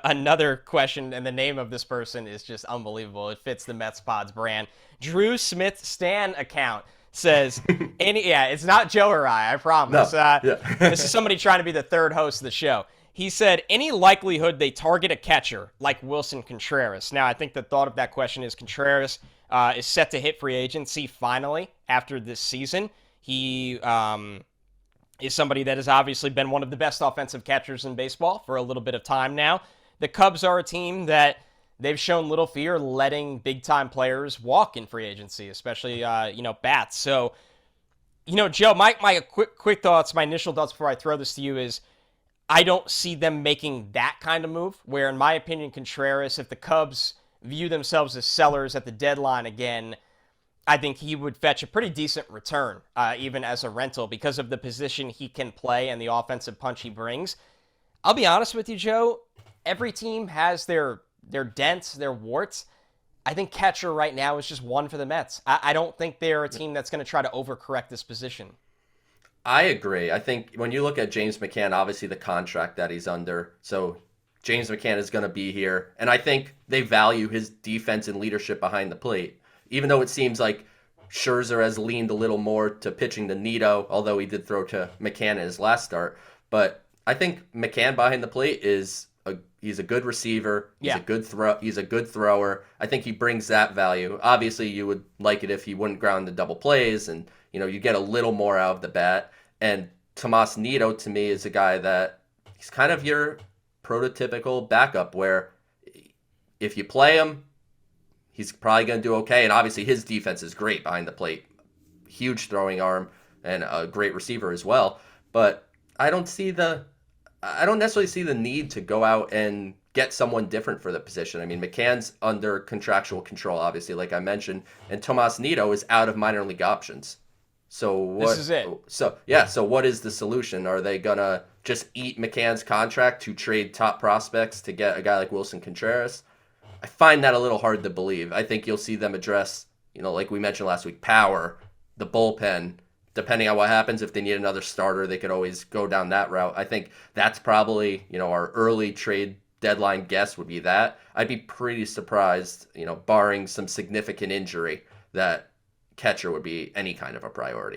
Another question, and the name of this person is just unbelievable. It fits the Mets Pods brand. Drew Smith Stan account says, yeah, it's not Joe or I promise. No, yeah. This is somebody trying to be the third host of the show. He said, any likelihood they target a catcher like Willson Contreras? Now, I think the thought of that question is Contreras is set to hit free agency finally after this season. He is somebody that has obviously been one of the best offensive catchers in baseball for a little bit of time now. The Cubs are a team that they've shown little fear letting big-time players walk in free agency, especially, bats. So, Joe, my quick thoughts, my initial thoughts before I throw this to you is I don't see them making that kind of move, where, in my opinion, Contreras, if the Cubs view themselves as sellers at the deadline again, I think he would fetch a pretty decent return, even as a rental, because of the position he can play and the offensive punch he brings. I'll be honest with you, Joe. Every team has their dents, their warts. I think catcher right now is just one for the Mets. I don't think they're a team that's going to try to overcorrect this position. I agree. I think when you look at James McCann, obviously the contract that he's under, so James McCann is going to be here. And I think they value his defense and leadership behind the plate. Even though it seems like Scherzer has leaned a little more to pitching to Nito, although he did throw to McCann in his last start. But I think McCann behind the plate he's a good receiver. He's a good thrower. I think he brings that value. Obviously, you would like it if he wouldn't ground the double plays, and you get a little more out of the bat. And Tomas Nito to me is a guy that he's kind of your prototypical backup, where if you play him, he's probably going to do okay. And obviously, his defense is great behind the plate, huge throwing arm, and a great receiver as well. But I don't necessarily see the need to go out and get someone different for the position. I mean, McCann's under contractual control, obviously, like I mentioned, and Tomas Nito is out of minor league options. So what? This is it. So what is the solution? Are they gonna just eat McCann's contract to trade top prospects to get a guy like Willson Contreras? I find that a little hard to believe. I think you'll see them address, like we mentioned last week, power, the bullpen. Depending on what happens, if they need another starter, they could always go down that route. I think that's probably, our early trade deadline guess would be that. I'd be pretty surprised, barring some significant injury, that catcher would be any kind of a priority.